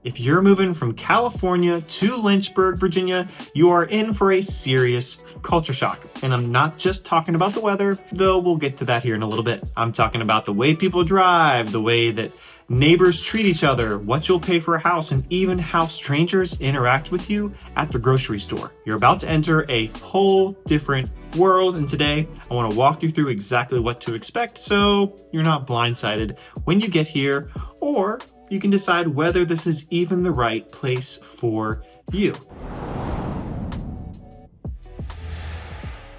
If you're moving from California to Lynchburg, Virginia, you are in for a serious culture shock. And I'm not just talking about the weather, though we'll get to that here in a little bit. I'm talking about the way people drive, the way that neighbors treat each other, what you'll pay for a house, and even how strangers interact with you at the grocery store. You're about to enter a whole different world, and today I want to walk you through exactly what to expect so you're not blindsided when you get here, or you can decide whether this is even the right place for you.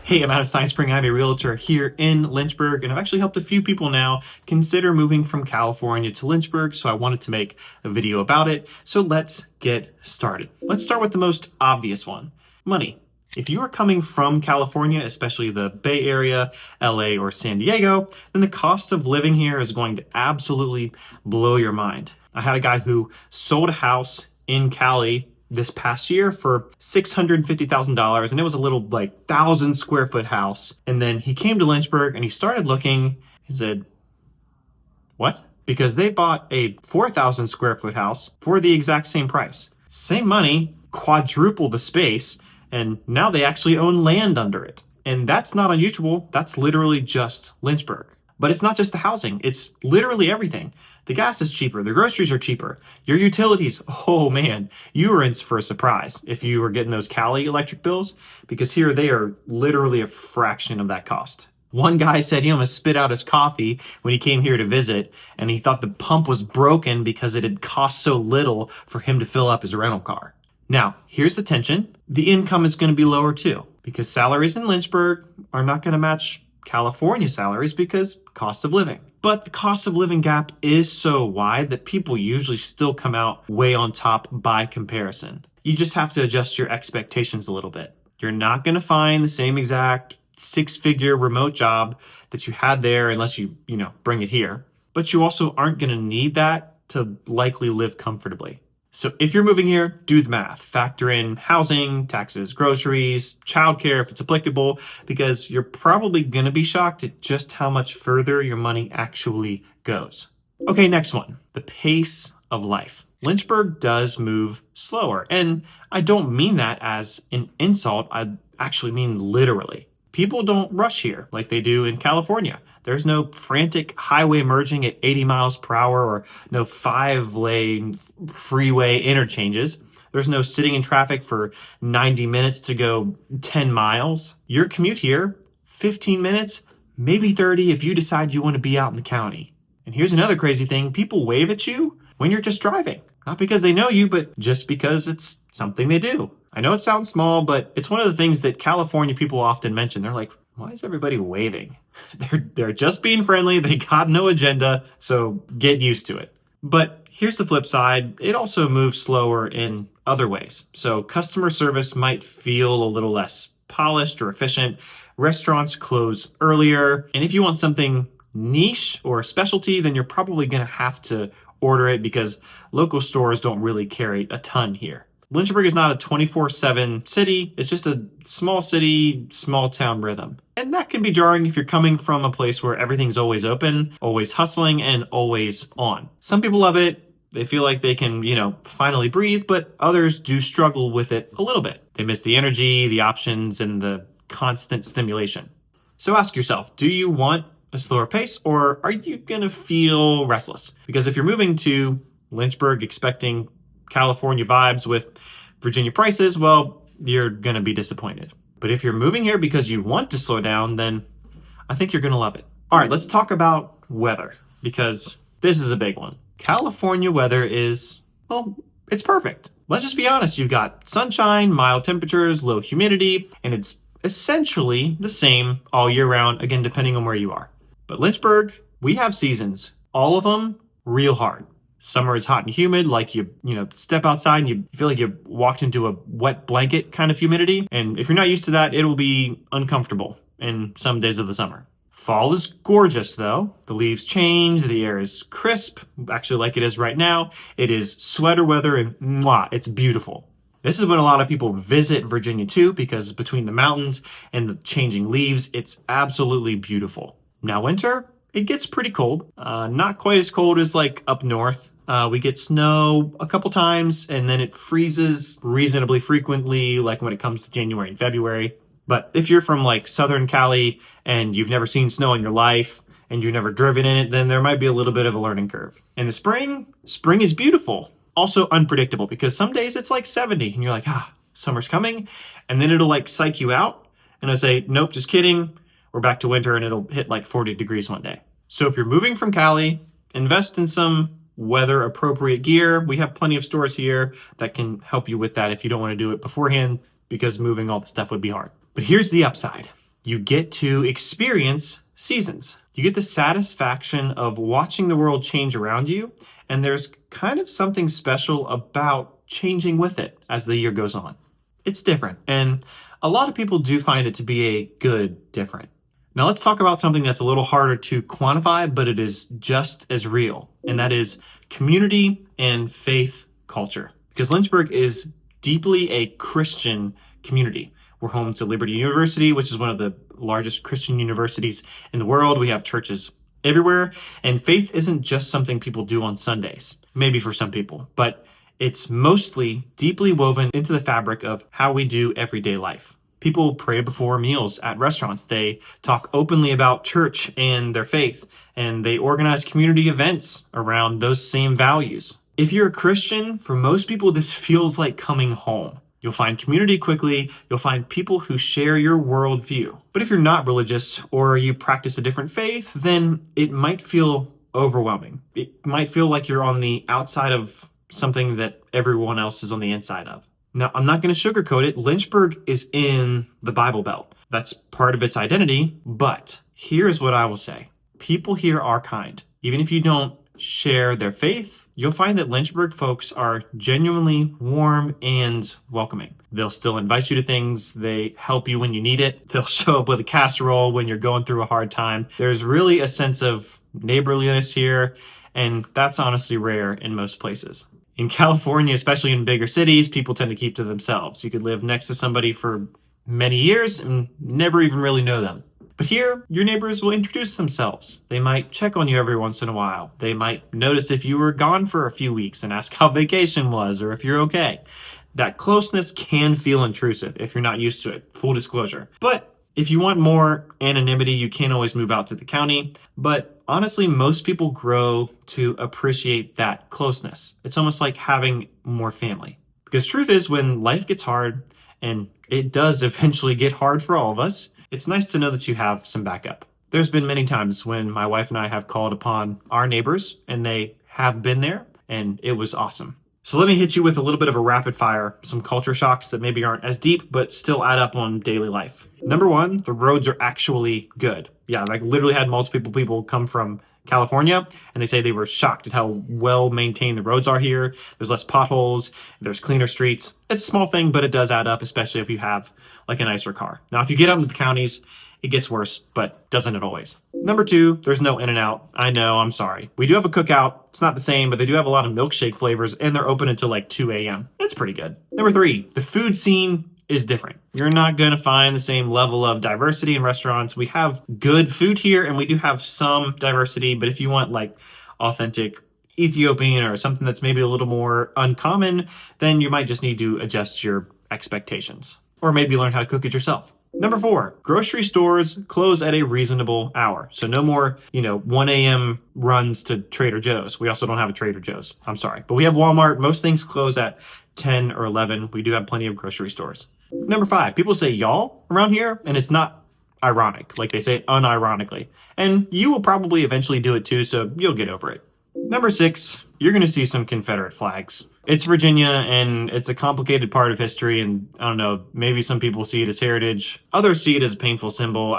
Hey, I'm Adam Stinespring. I'm a realtor here in Lynchburg, and I've actually helped a few people now consider moving from California to Lynchburg, so I wanted to make a video about it. So let's get started. Let's start with the most obvious one, money. If you are coming from California, especially the Bay Area, LA, or San Diego, then the cost of living here is going to absolutely blow your mind. I had a guy who sold a house in Cali this past year for $650,000, and it was a little 1,000 square foot house. And then he came to Lynchburg and he started looking. He said, what? Because they bought a 4,000 square foot house for the exact same price. Same money, quadruple the space, and now they actually own land under it. And that's not unusual. That's literally just Lynchburg. But it's not just the housing. It's literally everything. The gas is cheaper. The groceries are cheaper. Your utilities, oh man, you were in for a surprise if you were getting those Cali electric bills, because here they are literally a fraction of that cost. One guy said he almost spit out his coffee when he came here to visit, and he thought the pump was broken because it had cost so little for him to fill up his rental car. Now, here's the tension. The income is going to be lower too, because salaries in Lynchburg are not going to match California salaries because cost of living. But the cost of living gap is so wide that people usually still come out way on top by comparison. You just have to adjust your expectations a little bit. You're not going to find the same exact six-figure remote job that you had there unless you bring it here. But you also aren't going to need that to likely live comfortably. So if you're moving here, do the math. Factor in housing, taxes, groceries, childcare if it's applicable, because you're probably going to be shocked at just how much further your money actually goes. Okay, next one, the pace of life. Lynchburg does move slower, and I don't mean that as an insult. I actually mean literally. People don't rush here like they do in California. There's no frantic highway merging at 80 miles per hour or no 5-lane freeway interchanges. There's no sitting in traffic for 90 minutes to go 10 miles. Your commute here, 15 minutes, maybe 30 if you decide you want to be out in the county. And here's another crazy thing. People wave at you when you're just driving. Not because they know you, but just because it's something they do. I know it sounds small, but it's one of the things that California people often mention. They're like, why is everybody waving? They're just being friendly. They got no agenda, so get used to it. But here's the flip side. It also moves slower in other ways. So customer service might feel a little less polished or efficient. Restaurants close earlier. And if you want something niche or specialty, then you're probably going to have to order it because local stores don't really carry a ton here. Lynchburg is not a 24/7 city. It's just a small city, small town rhythm. And that can be jarring if you're coming from a place where everything's always open, always hustling, and always on. Some people love it. They feel like they can, finally breathe, but others do struggle with it a little bit. They miss the energy, the options, and the constant stimulation. So ask yourself, do you want a slower pace, or are you going to feel restless? Because if you're moving to Lynchburg expecting California vibes with Virginia prices, well, you're going to be disappointed. But if you're moving here because you want to slow down, then I think you're going to love it. All right, let's talk about weather, because this is a big one. California weather is, it's perfect. Let's just be honest. You've got sunshine, mild temperatures, low humidity, and it's essentially the same all year round, again, depending on where you are. But Lynchburg, we have seasons, all of them real hard. Summer is hot and humid, like you step outside and you feel like you walked into a wet blanket kind of humidity. And if you're not used to that, it'll be uncomfortable in some days of the summer. Fall is gorgeous though. The leaves change, the air is crisp, actually like it is right now. It is sweater weather and it's beautiful. This is when a lot of people visit Virginia too, because between the mountains and the changing leaves, it's absolutely beautiful. Now winter, it gets pretty cold. Not quite as cold as like up north, We get snow a couple times, and then it freezes reasonably frequently, like when it comes to January and February. But if you're from like Southern Cali and you've never seen snow in your life and you've never driven in it, then there might be a little bit of a learning curve. In the spring is beautiful. Also unpredictable because some days it's like 70 and you're like, summer's coming. And then it'll like psych you out. And I'll say, nope, just kidding. We're back to winter and it'll hit like 40 degrees one day. So if you're moving from Cali, invest in some weather appropriate gear. We have plenty of stores here that can help you with that if you don't want to do it beforehand, because moving all the stuff would be hard. But here's the upside. You get to experience seasons. You get the satisfaction of watching the world change around you. And there's kind of something special about changing with it as the year goes on. It's different. And a lot of people do find it to be a good different. Now let's talk about something that's a little harder to quantify, but it is just as real. And that is community and faith culture. Because Lynchburg is deeply a Christian community. We're home to Liberty University, which is one of the largest Christian universities in the world. We have churches everywhere. And faith isn't just something people do on Sundays, maybe for some people, but it's mostly deeply woven into the fabric of how we do everyday life. People pray before meals at restaurants. They talk openly about church and their faith, and they organize community events around those same values. If you're a Christian, for most people, this feels like coming home. You'll find community quickly. You'll find people who share your worldview. But if you're not religious or you practice a different faith, then it might feel overwhelming. It might feel like you're on the outside of something that everyone else is on the inside of. Now, I'm not going to sugarcoat it. Lynchburg is in the Bible Belt. That's part of its identity. But here's what I will say. People here are kind. Even if you don't share their faith, you'll find that Lynchburg folks are genuinely warm and welcoming. They'll still invite you to things. They help you when you need it. They'll show up with a casserole when you're going through a hard time. There's really a sense of neighborliness here, and that's honestly rare in most places. In California, especially in bigger cities, people tend to keep to themselves. You could live next to somebody for many years and never even really know them. But here, your neighbors will introduce themselves. They might check on you every once in a while. They might notice if you were gone for a few weeks and ask how vacation was or if you're okay. That closeness can feel intrusive if you're not used to it, full disclosure. But if you want more anonymity, you can always move out to the county. But honestly, most people grow to appreciate that closeness. It's almost like having more family. Because truth is, when life gets hard, and it does eventually get hard for all of us, it's nice to know that you have some backup. There's been many times when my wife and I have called upon our neighbors, and they have been there, and it was awesome. So let me hit you with a little bit of a rapid fire, some culture shocks that maybe aren't as deep, but still add up on daily life. Number one, the roads are actually good. Yeah, I literally had multiple people come from California, and they say they were shocked at how well maintained the roads are here. There's less potholes, there's cleaner streets. It's a small thing, but it does add up, especially if you have like a nicer car. Now, if you get out into the counties, it gets worse, but doesn't it always? Number two, there's no In-N-Out. I know, I'm sorry. We do have a cookout. It's not the same, but they do have a lot of milkshake flavors, and they're open until like 2 a.m. It's pretty good. Number three, the food scene is different. You're not going to find the same level of diversity in restaurants. We have good food here, and we do have some diversity, but if you want like authentic Ethiopian or something that's maybe a little more uncommon, then you might just need to adjust your expectations, or maybe learn how to cook it yourself. Number four, grocery stores close at a reasonable hour. So no more, 1 a.m. runs to Trader Joe's. We also don't have a Trader Joe's. I'm sorry. But we have Walmart. Most things close at 10 or 11. We do have plenty of grocery stores. Number five, people say y'all around here, and it's not ironic. Like they say it unironically. And you will probably eventually do it too, so you'll get over it. Number six, you're going to see some Confederate flags. It's Virginia, and it's a complicated part of history, and I don't know, maybe some people see it as heritage. Others see it as a painful symbol.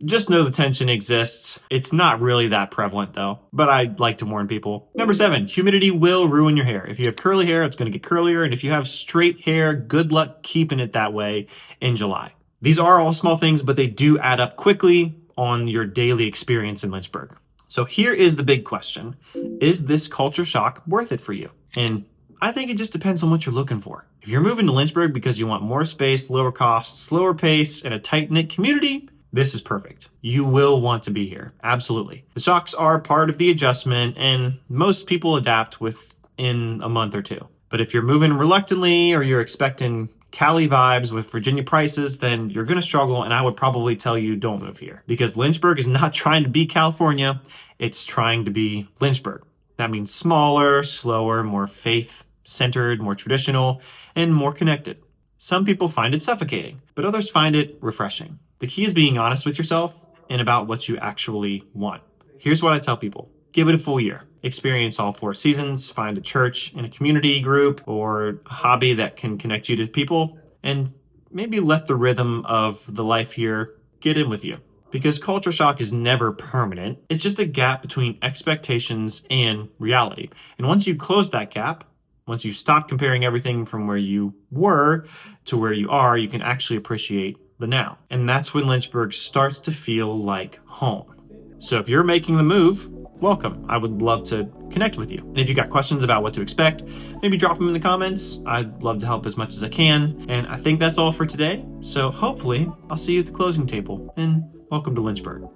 Just know the tension exists. It's not really that prevalent, though, but I'd like to warn people. Number seven, humidity will ruin your hair. If you have curly hair, it's going to get curlier, and if you have straight hair, good luck keeping it that way in July. These are all small things, but they do add up quickly on your daily experience in Lynchburg. So here is the big question. Is this culture shock worth it for you? And I think it just depends on what you're looking for. If you're moving to Lynchburg because you want more space, lower cost, slower pace, and a tight-knit community, This is perfect. You will want to be here. Absolutely. The shocks are part of the adjustment, and most people adapt within a month or two. But if you're moving reluctantly or you're expecting Cali vibes with Virginia prices, then you're going to struggle, and I would probably tell you don't move here. Because Lynchburg is not trying to be California, it's trying to be Lynchburg. That means smaller, slower, more faith-centered, more traditional, and more connected. Some people find it suffocating, but others find it refreshing. The key is being honest with yourself and about what you actually want. Here's what I tell people. Give it a full year. Experience all 4 seasons, find a church in a community group or a hobby that can connect you to people, and maybe let the rhythm of the life here get in with you. Because culture shock is never permanent. It's just a gap between expectations and reality. And once you close that gap, once you stop comparing everything from where you were to where you are, you can actually appreciate the now. And that's when Lynchburg starts to feel like home. So if you're making the move, welcome. I would love to connect with you. And if you got questions about what to expect, maybe drop them in the comments. I'd love to help as much as I can. And I think that's all for today. So hopefully I'll see you at the closing table, and welcome to Lynchburg.